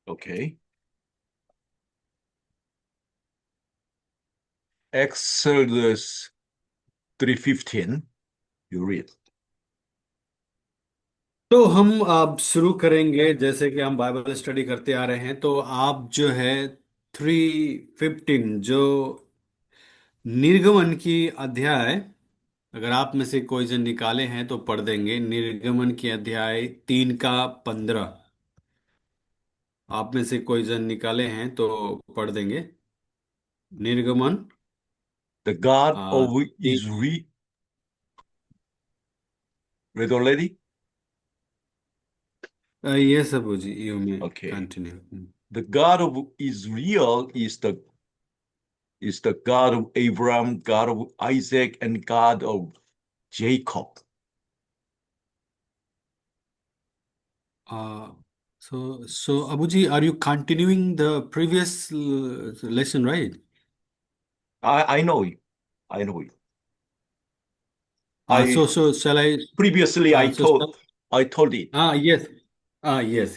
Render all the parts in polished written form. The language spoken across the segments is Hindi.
Okay. Exodus 3:15. You read. तो हम अब शुरू करेंगे। जैसे कि हम बाइबल स्टडी करते आ रहे हैं, तो आप जो है 3:15 जो निर्गमन की अध्याय, अगर आप में से कोई जन निकाले हैं तो पढ़ देंगे। निर्गमन की अध्याय 3 का 15। आप में से कोई जन निकाले हैं तो पढ़ देंगे। निर्गमन The God uh, of Israel. Read already? ये सब हो जी, यू में Okay. Continue. The God of Israel is the God of Abraham, God of Isaac, and God of Jacob. Uh, so Abuji, are you continuing the previous lesson, right? I know you. I know you. Uh, I so so shall I? previously Uh, so shall, I told it. yes.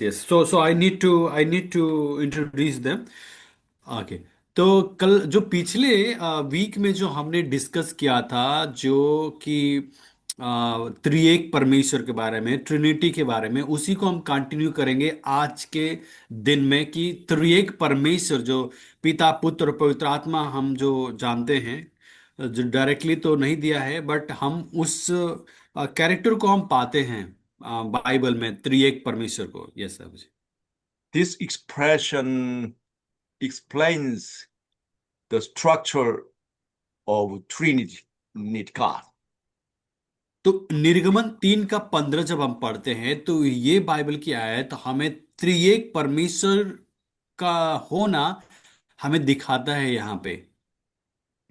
Yes. So I need to introduce them. Okay. तो कल जो पिछले वीक में जो हमने डिस्कस किया था, जो कि त्रिएक परमेश्वर के बारे में, ट्रिनिटी के बारे में, उसी को हम कंटिन्यू करेंगे आज के दिन में। कि त्रिएक परमेश्वर जो पिता पुत्र और पवित्र आत्मा हम जो जानते हैं, जो डायरेक्टली तो नहीं दिया है, बट हम उस कैरेक्टर को हम पाते हैं बाइबल में, त्रिएक परमेश्वर को। Yes sir ji. This expression explains the structure of Trinity God. तो निर्गमन 3 का 15 जब हम पढ़ते हैं, तो ये बाइबल की आयत हमें त्रिएक परमेश्वर का होना हमें दिखाता है यहाँ पे।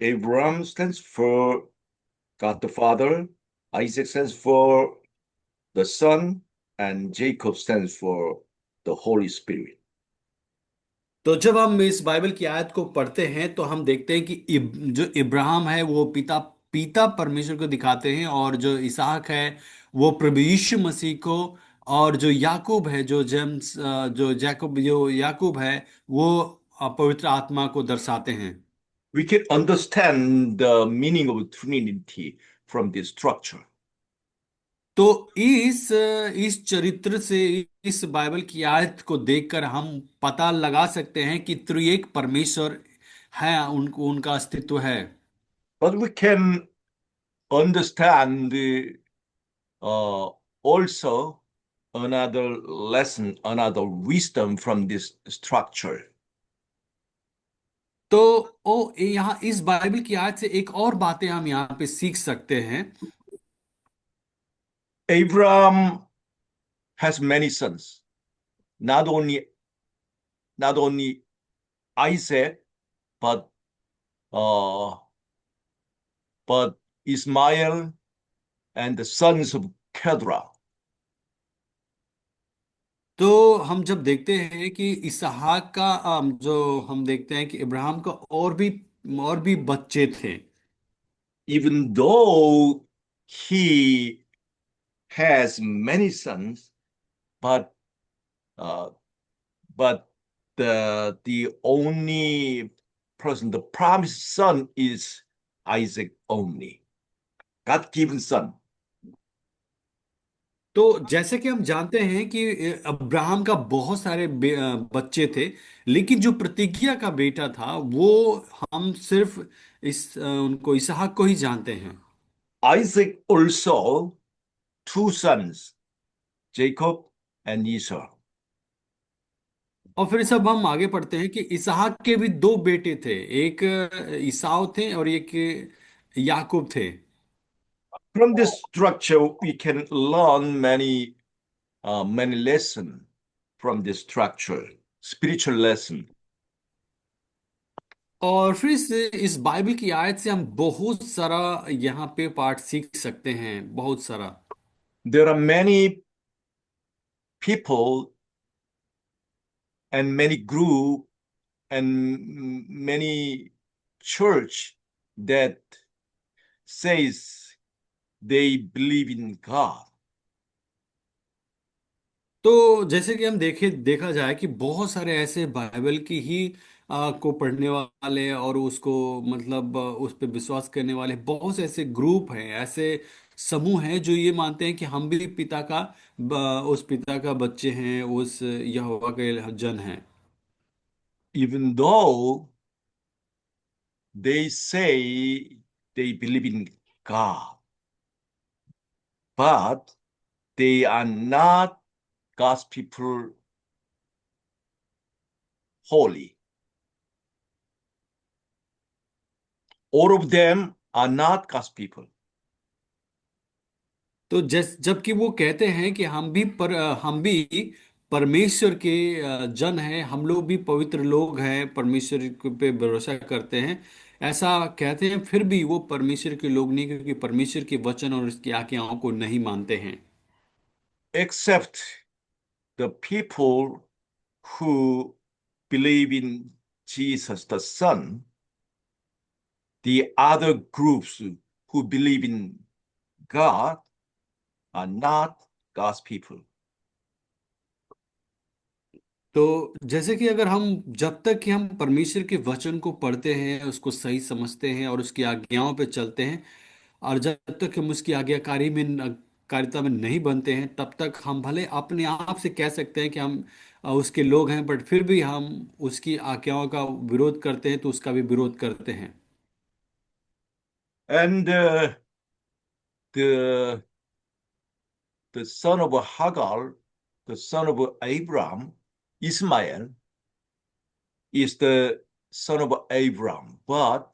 Abraham stands for God the Father, Isaac stands for the Son, and Jacob stands for the Holy Spirit. तो जब हम इस बाइबल की आयत को पढ़ते हैं, तो हम देखते हैं कि जो इब्राहिम है वो पिता पिता परमेश्वर को दिखाते हैं, और जो इसहाक है वो प्रभु यीशु मसीह को, और जो याकूब है, जो जेम्स जो जैकब जो याकूब है, वो पवित्र आत्मा को दर्शाते हैं। We can understand the meaning of Trinity from this structure. तो इस चरित्र से, इस बाइबल की आयत को देखकर हम पता लगा सकते हैं कि त्रिएक परमेश्वर है, उनको उनका अस्तित्व है। But we can understand also another lesson, another wisdom from this structure. तो यहाँ इस बाइबल की आयत से एक और बातें हम यहाँ पे सीख सकते हैं। Abraham has many sons, not only not only Isaac, but uh, but Ismail and the sons of Kedra. तो हम जब देखते हैं कि इसहाक का जो हम देखते हैं कि इब्राहिम का और भी बच्चे थे। Even though he has many sons, but uh, but the only person, the promised son, is Isaac only, God-given son. तो जैसे कि हम जानते हैं कि अब्राहम का बहुत सारे बच्चे थे, लेकिन जो प्रतिज्ञा का बेटा था वो हम सिर्फ उनको इसहाक को ही जानते हैं। Isaac also two sons, Jacob and Esau. और फिर सब हम आगे पढ़ते हैं कि इसहाक के भी दो बेटे थे। एक ईसाव थे और एक याकूब थे। From this structure, we can learn many lessons from this structure, spiritual lesson. और फिर इस बाइबल की आयत से हम बहुत सारा यहाँ पे पाठ सीख सकते हैं, बहुत सारा। There are many people and many group and many church that says they believe in God. तो जैसे कि हम देखा जाए कि बहुत सारे ऐसे बाइबल की ही को पढ़ने वाले और उसको मतलब उस पे विश्वास करने वाले बहुत से ऐसे ग्रुप हैं, ऐसे समूह हैं जो ये मानते हैं कि हम भी पिता का उस पिता का बच्चे हैं, उस यहोवा के जन हैं। Even though they say they believe in God, but they are not God's people wholly. All of them are not God's people. तो जबकि वो कहते हैं कि हम भी परमेश्वर के जन हैं, हम लोग भी पवित्र लोग हैं, परमेश्वर पे भरोसा करते हैं, ऐसा कहते हैं, फिर भी वो परमेश्वर के लोग नहीं, क्योंकि परमेश्वर के वचन और उसकी आज्ञाओं को नहीं मानते हैं। Except the people who believe in Jesus the Son, the other groups who believe in God are not God's people. तो जैसे कि अगर हम जब तक कि हम परमेश्वर के वचन को पढ़ते हैं, उसको सही समझते हैं और उसकी आज्ञाओं पे चलते हैं, और जब तक हम उसकी आज्ञाकारी में कारिता में नहीं बनते हैं, तब तक हम भले अपने आप से कह सकते हैं कि हम उसके लोग हैं, बट फिर भी हम उसकी आज्ञाओं का विरोध करते हैं, तो उसका भी विरोध करते हैं। And the the son of Hagar, the son of Abraham, Ismail, is the son of Abraham, but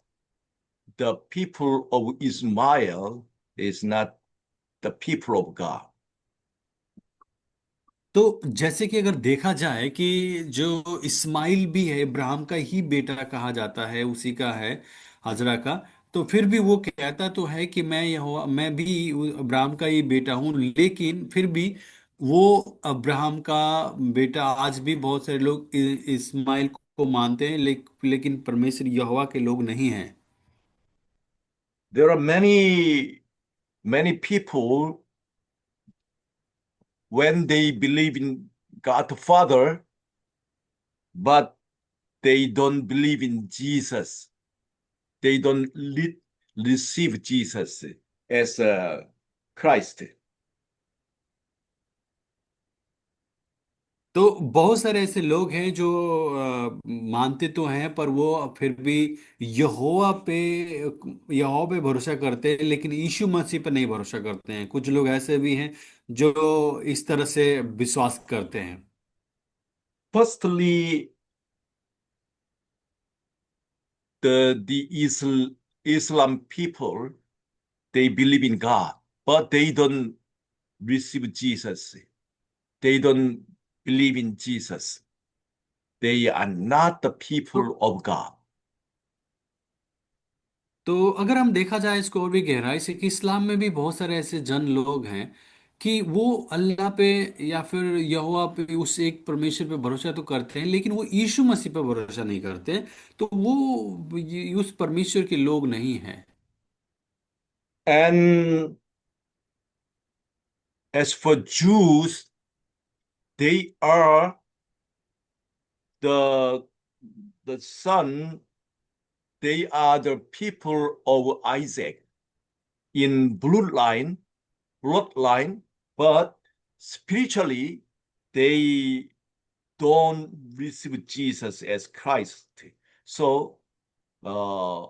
the people of Ismail is not the people of God. तो जैसे कि अगर देखा जाए कि जो इस्माइल भी है, इब्राहिम का ही बेटा कहा जाता है, उसी का है, हाजरा का, तो फिर भी वो कहता तो है कि मैं भी इब्राहिम का ही बेटा हूँ, लेकिन फिर भी वो अब्राहम का बेटा, आज भी बहुत सारे लोग इस्माइल को मानते हैं, लेकिन परमेश्वर यहोवा के लोग नहीं हैं। There are many people when they believe in God the Father, but they don't believe in Jesus. They don't receive Jesus as Christ. तो बहुत सारे ऐसे लोग हैं जो मानते तो हैं, पर वो फिर भी यहोवा पे यहोवा पे भरोसा करते हैं, लेकिन यीशु मसीह पे नहीं भरोसा करते हैं। कुछ लोग ऐसे भी हैं जो इस तरह से विश्वास करते हैं। Firstly, the Islam people, they believe in God, but they don't receive Jesus. They don't believe in Jesus. They are not the तो people of God. तो अगर हम देखा जाए इसको और भी गहराई से, कि इस्लाम में भी बहुत सारे ऐसे जन लोग हैं कि वो अल्लाह पे या फिर यहोवा पे, उस एक परमेश्वर पे भरोसा तो करते हैं, लेकिन वो यीशु मसीह पे भरोसा नहीं करते। तो वो उस परमेश्वर के लोग नहीं हैं। And as for Jews, they are the the son, they are the people of Isaac in bloodline, but spiritually they don't receive Jesus as Christ. So uh,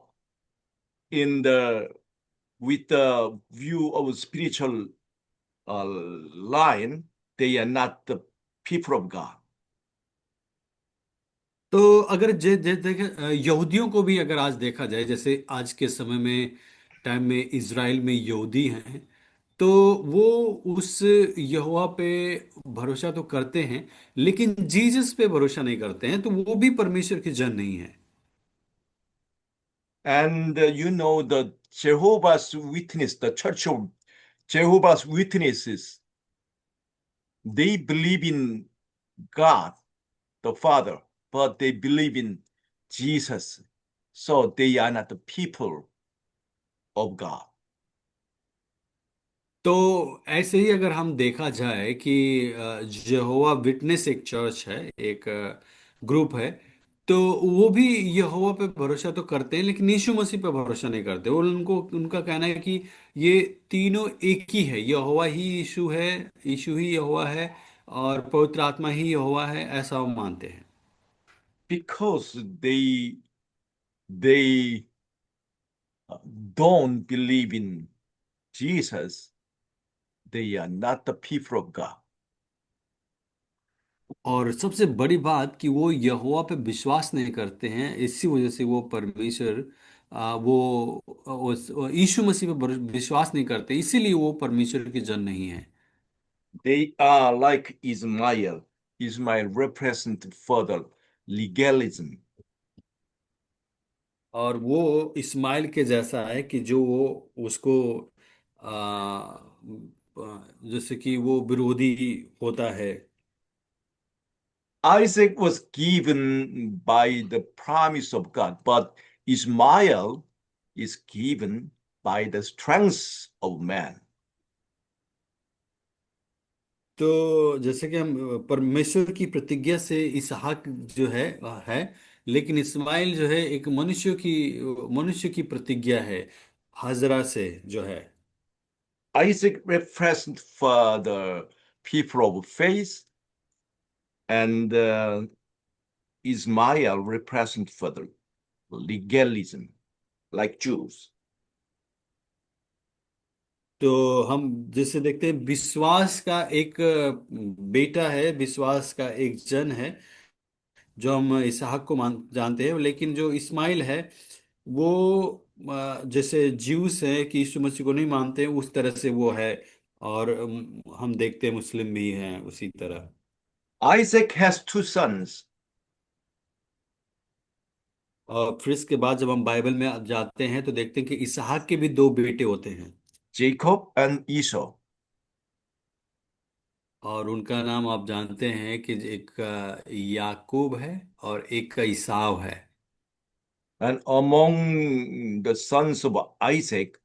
in the with the view of spiritual line, they are not the people of God. तो अगर देखे यहूदियों को भी अगर आज देखा जाए, जैसे आज के समय में टाइम में इज़राइल में यहूदी हैं, तो वो उस यहोवा पे भरोसा तो करते हैं, लेकिन जीसस पे भरोसा नहीं करते हैं, तो वो भी परमेश्वर के जन नहीं है। And the Jehovah's Witness, the Church of Jehovah's Witnesses, they believe in God, the Father, but they believe in Jesus. So they are not the people of God. तो ऐसे ही अगर हम देखा जाए कि यहोवा विटनेस एक चर्च है, एक ग्रुप है, तो वो भी यहोवा पे भरोसा तो करते हैं लेकिन यीशु मसीह पे भरोसा नहीं करते। वो उनको उनका कहना है कि ये तीनों एक ही है, यहोवा ही यीशु है, यीशु ही यहोवा है और पवित्र आत्मा ही यहोवा है, ऐसा वो मानते हैं। because they don't believe in Jesus, they are not the people of God. और सबसे बड़ी बात कि वो यहोवा पे विश्वास नहीं करते हैं, इसी वजह से वो परमेश्वर यीशु मसीह पे विश्वास नहीं करते, इसीलिए वो परमेश्वर के जन नहीं है। They are like Ismail. Ismail represents further legalism. और वो इस्माइल के जैसा है कि जो वो उसको आ, जैसे कि वो विरोधी होता है। Isaac was given by the promise of God, but Ismail is given by the strength of man. तो जैसे कि हम परमेश्वर की प्रतिज्ञा से इसहाक जो है, लेकिन इस्माइल जो है एक मनुष्य की प्रतिज्ञा है, हाजरा से जो है। Isaac represents for the people of faith, and Ismail represents for the legalism, like Jews. तो हम जैसे देखते हैं विश्वास का एक बेटा है, विश्वास का एक जन है जो हम इसहाक को मान जानते हैं, लेकिन जो इस्माइल है वो जैसे ज्यूस है कि यीशु मसीह को नहीं मानते हैं, उस तरह से वो है। और हम देखते हैं मुस्लिम भी हैं उसी तरह। Isaac has two sons, और फिर इसके बाद जब हम बाइबल में जाते हैं तो देखते हैं कि इसहाक के भी दो बेटे होते हैं। Jacob and Esau. और उनका नाम आप जानते हैं कि एक का याकूब है और एक का ईसाव है। And among the sons of Isaac,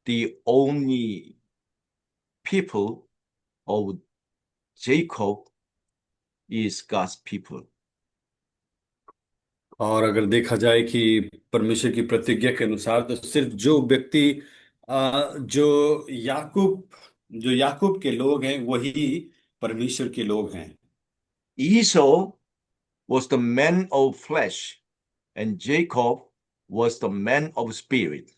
the only people of Jacob is God's people. और अगर देखा जाए कि परमेश्वर की प्रतिज्ञा के अनुसार तो सिर्फ जो व्यक्ति जो याकूब के लोग हैं वही परमेश्वर के लोग हैं। Esau was the man of flesh, and Jacob was the man of spirit.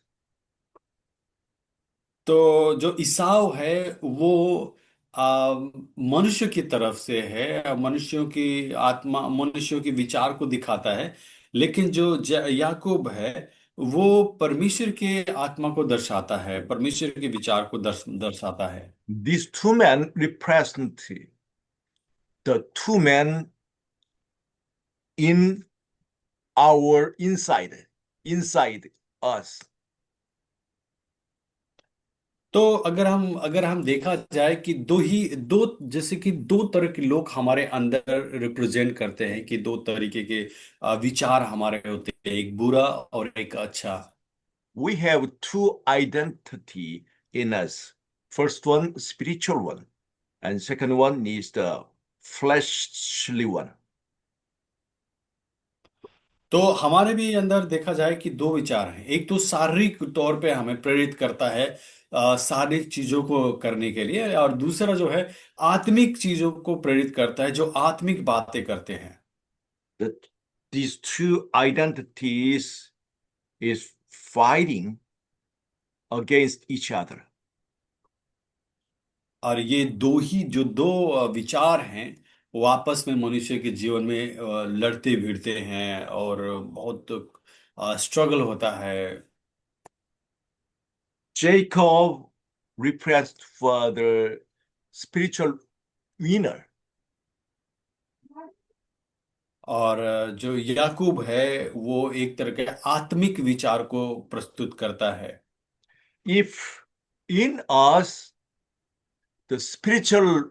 तो जो ईसाव है वो मनुष्य की तरफ से है, मनुष्यों की आत्मा, मनुष्यों के विचार को दिखाता है। लेकिन जो याकूब है वो परमेश्वर के आत्मा को दर्शाता है, परमेश्वर के विचार को दर्शाता है। These two men represent the two men in our inside us. तो अगर हम देखा जाए कि दो जैसे कि दो तरह के लोग हमारे अंदर रिप्रेजेंट करते हैं, कि दो तरीके के विचार हमारे होते हैं, एक बुरा और एक अच्छा। We have two identity in us. First one, spiritual one, and second one is the fleshly one. तो हमारे भी अंदर देखा जाए कि दो विचार हैं, एक तो शारीरिक तौर पे हमें प्रेरित करता है शारीरिक चीजों को करने के लिए, और दूसरा जो है आत्मिक चीजों को प्रेरित करता है, जो आत्मिक बातें करते हैं। That these two identities is fighting against each other. और ये दो विचार हैं वो आपस में मनुष्य के जीवन में लड़ते भिड़ते हैं और बहुत स्ट्रगल होता है। Jacob repressed for the spiritual winner. और जो याकूब है वो एक तरह के आत्मिक विचार को प्रस्तुत करता है। If in us the spiritual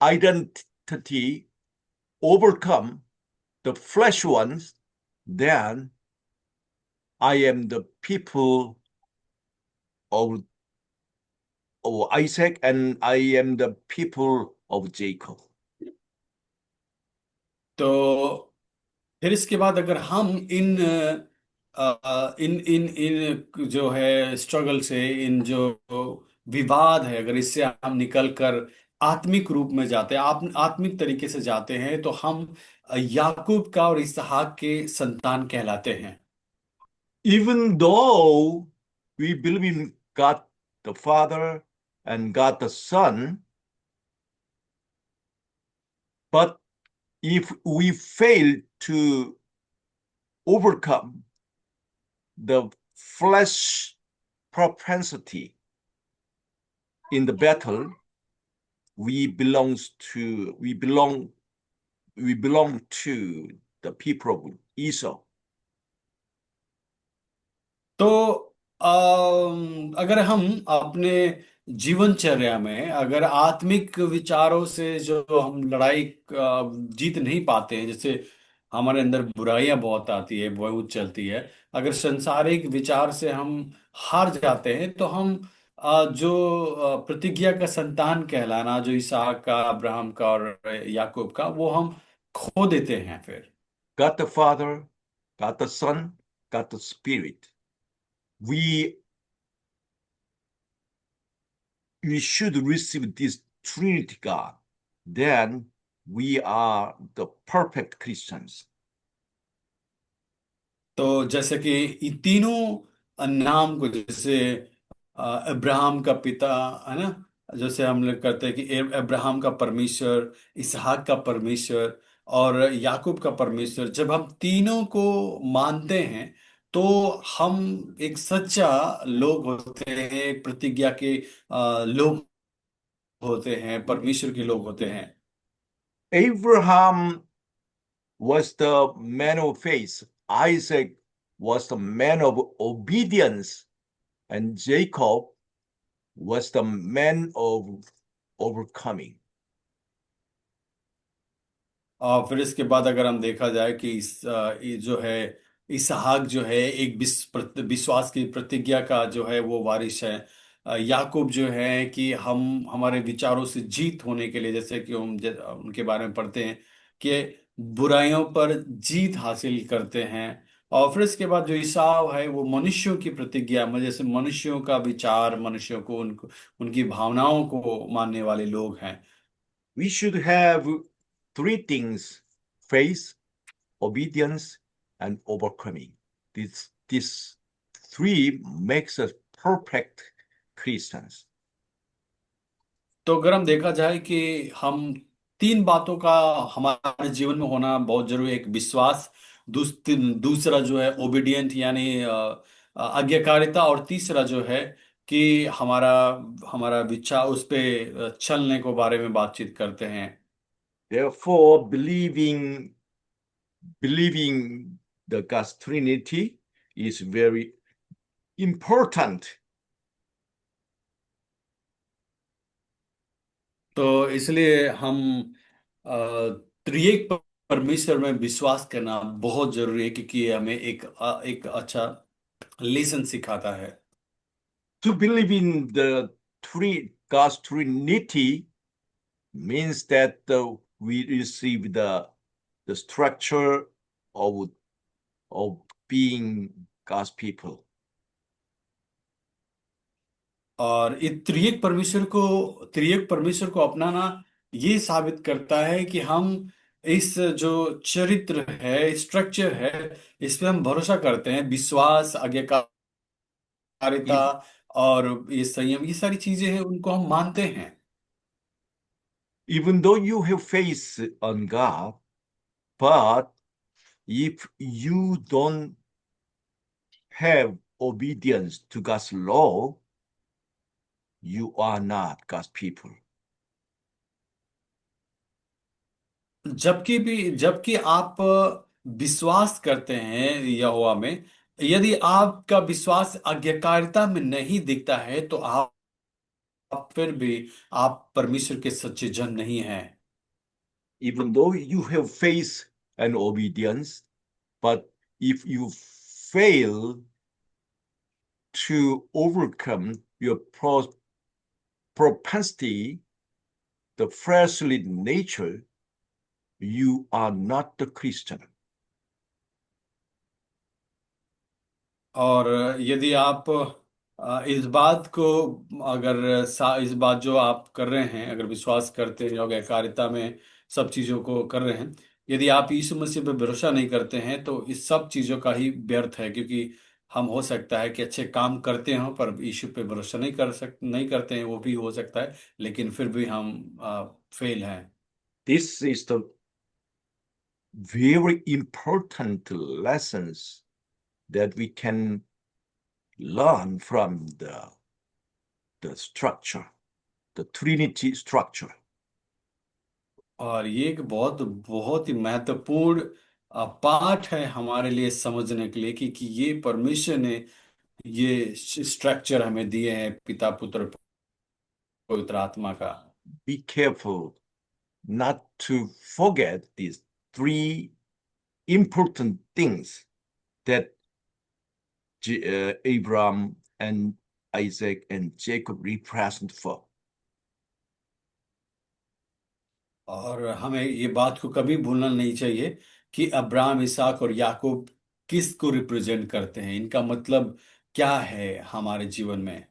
identity overcome the flesh ones, then I am the people of of Isaac, and I am the people of Jacob. तो फिर इसके बाद अगर हम इन जो है स्ट्रगल से, इन जो विवाद है, अगर इससे हम निकल कर आत्मिक रूप में जाते हैं, आत्मिक तरीके से जाते हैं, तो हम याकूब का और इसहाक के संतान कहलाते हैं। Even though we believe in God the Father and God the Son, but if we fail to overcome the flesh propensity in the battle, we belong to the people of Esau. तो अगर हम अपने जीवनचर्या में अगर आत्मिक विचारों से जो हम लड़ाई जीत नहीं पाते हैं, जैसे हमारे अंदर बुराइयां बहुत आती है, बहुत चलती है, अगर सांसारिक विचार से हम हार जाते हैं, तो हम जो प्रतिज्ञा का संतान कहलाना, जो इसहाक का, अब्राहम का और याकूब का, वो हम खो देते हैं फिर। God the Father, God the Son, God the Spirit. We we should receive this Trinity God. Then we are the perfect Christians. तो जैसे कि इन तीनों नाम को, जैसे अब्राहम का पिता, है ना, जैसे हम लोग करते हैं कि अब्राहम का परमेश्वर, इसहाक का परमेश्वर और याकूब का परमेश्वर, जब हम तीनों को मानते हैं, तो हम एक सच्चा लोग होते हैं, एक प्रतिज्ञा के लोग होते हैं, परमेश्वर के लोग होते हैं। Abraham was the man of faith. Isaac was the man of obedience. And Jacob was the man of overcoming. और फिर इसके बाद अगर हम देखा जाए कि ये जो है इसहाक जो है एक विश्वास की प्रतिज्ञा का जो है वो वारिस है। याकूब जो है कि हम हमारे विचारों से जीत होने के लिए, जैसे कि हम उनके बारे में पढ़ते हैं कि बुराइयों पर जीत हासिल करते हैं। और फिर इसके बाद जो ईसाव है वो मनुष्यों की प्रतिज्ञा में, जैसे मनुष्यों का विचार, मनुष्यों को उनकी भावनाओं को मानने वाले लोग हैं। We should have three things: faith, obedience, and overcoming. This three makes us perfect Christians. तो अगर हम देखा जाए कि हम तीन बातों का हमारे जीवन में होना बहुत जरूरी है। एक विश्वास, दूसरा जो है ओबीडियंट यानी आज्ञाकारिता, और तीसरा जो है कि हमारा हमारा विचार उस पे चलने को बारे में बातचीत करते हैं। Therefore, believing the God's Trinity is very important. तो इसलिए हम अ, त्रिएक परमेश्वर में विश्वास करना बहुत जरूरी है, क्योंकि ये हमें एक अच्छा लेसन सिखाता है। To believe in the God's Trinity means that we receive the structure of of being God's people. और ये त्रिएक परमेश्वर को अपनाना ये साबित करता है कि हम इस जो चरित्र है, स्ट्रक्चर है, इस पे हम भरोसा करते हैं। विश्वास, आज्ञाकारिता If और ये संयम, ये सारी चीजें हैं, उनको हम मानते हैं। even though you have faith on God, but if you don't have obedience to God's law, you are not God's people. जबकि आप विश्वास करते हैं यहोवा में, यदि आपका विश्वास आज्ञाकारिता में नहीं दिखता है, तो आप फिर भी आप परमेश्वर के सच्चे जन नहीं हैं। Even though you have faith and obedience, but if you fail to overcome your propensity, the fleshly nature, you are not the Christian. और यदि आप इस बात को, अगर इस बात जो आप कर रहे हैं, अगर विश्वास करते हैं और एकारिता में सब चीजों को कर रहे हैं, यदि आप यीशु मसीह पर भरोसा नहीं करते हैं तो इस सब चीजों का ही व्यर्थ है। क्योंकि हम हो सकता है कि अच्छे काम करते हों पर यीशु पे भरोसा नहीं करते हैं, वो भी हो सकता है, लेकिन फिर भी हम फेल हैं। This is the very important lessons that we can learn from the structure, the Trinity structure. और ये एक बहुत बहुत ही महत्वपूर्ण पाठ है हमारे लिए समझने के लिए कि ये परमेश्वर ने ये स्ट्रक्चर हमें दिए हैं, पिता पुत्र पवित्र आत्मा का। Be careful not to forget these three important things that Abraham and Isaac and Jacob represent for. और हमें ये बात को कभी भूलना नहीं चाहिए कि अब्राहम, इसहाक और याकूब किस को रिप्रेजेंट करते हैं, इनका मतलब क्या है हमारे जीवन में।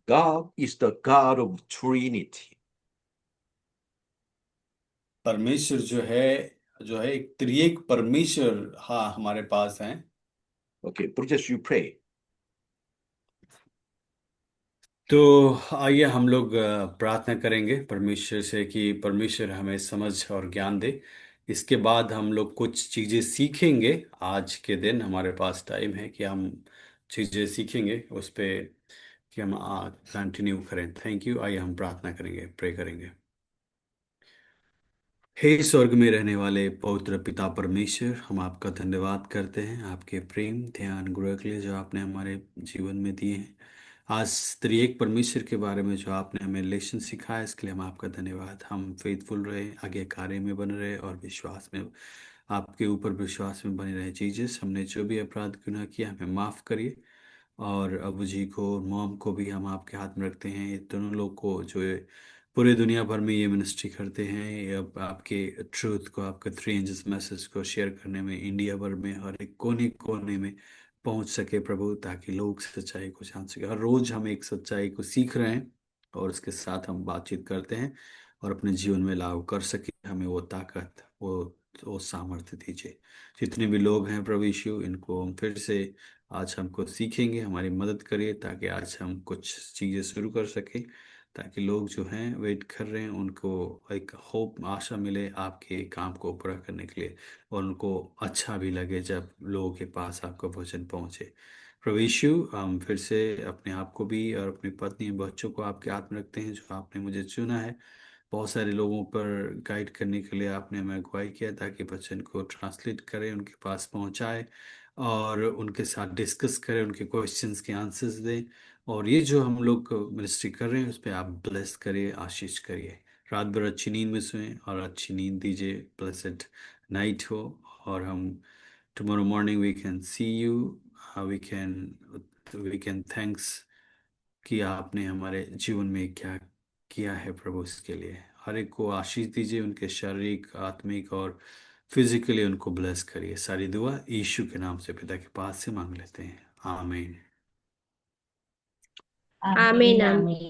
God is the God of Trinity. परमेश्वर जो है एक त्रिएक परमेश्वर, हाँ, हमारे पास है। Okay, Brutus, you pray. तो आइए हम लोग प्रार्थना करेंगे परमेश्वर से कि परमेश्वर हमें समझ और ज्ञान दे। इसके बाद हम लोग कुछ चीज़ें सीखेंगे। आज के दिन हमारे पास टाइम है कि हम चीज़ें सीखेंगे उस पे, कि हम कंटिन्यू करें। Thank you. आइए हम प्रार्थना करेंगे, प्रे करेंगे। हे स्वर्ग में रहने वाले पवित्र पिता परमेश्वर, हम आपका धन्यवाद करते हैं आपके प्रेम ध्यान गुरु के लिए जो आपने हमारे जीवन में दिए हैं। आज त्रिएक परमेश्वर के बारे में जो आपने हमें लेसन सिखाया, इसके लिए हम आपका धन्यवाद। हम फेथफुल रहे, आगे कार्य में बने रहे और विश्वास में, आपके ऊपर विश्वास में बने रहे। जीसस, हमने जो भी अपराध गुनाह किया हमें माफ़ करिए। और अबू जी को और मॉम को भी हम आपके हाथ में रखते हैं। ये दोनों लोग को जो पूरे दुनिया भर में ये मिनिस्ट्री करते हैं, ये आपके ट्रूथ को, आपके थ्री एंजल्स मैसेज को शेयर करने में इंडिया भर में हर एक कोने कोने में पहुंच सके प्रभु, ताकि लोग सच्चाई को जान सके। हर रोज हम एक सच्चाई को सीख रहे हैं और उसके साथ हम बातचीत करते हैं और अपने जीवन में लागू कर सके। हमें वो ताकत, वो सामर्थ्य दीजिए। जितने भी लोग हैं प्रभु यीशु, इनको हम फिर से आज हमको सीखेंगे, हमारी मदद करिए ताकि आज हम कुछ चीज़ें शुरू कर सकें, ताकि लोग जो हैं वेट कर रहे हैं उनको एक होप, आशा मिले आपके काम को पूरा करने के लिए, और उनको अच्छा भी लगे जब लोगों के पास आपका वचन पहुंचे। प्रभु यीशु, हम फिर से अपने आप को भी और अपनी पत्नी बच्चों को आपके हाथ में रखते हैं जो आपने मुझे चुना है। बहुत सारे लोगों पर गाइड करने के लिए आपने हमें अगुवाई किया, ताकि वचन को ट्रांसलेट करें, उनके पास पहुंचाए और उनके साथ डिस्कस करें, उनके क्वेश्चंस के आंसर्स दें। और ये जो हम लोग मिनिस्ट्री कर रहे हैं उस पर आप ब्लेस करिए, आशीष करिए। रात भर अच्छी नींद में सोएं और अच्छी नींद दीजिए, ब्लेसड नाइट हो। और हम tomorrow morning we can see you, we can thanks कि आपने हमारे जीवन में क्या किया है प्रभु। इसके लिए हर एक को आशीष दीजिए, उनके शारीरिक, आत्मिक और फिजिकली उनको ब्लेस करिए। सारी दुआ यीशु के नाम से पिता के पास से मांग लेते हैं, आमीन। आमीन आमीन।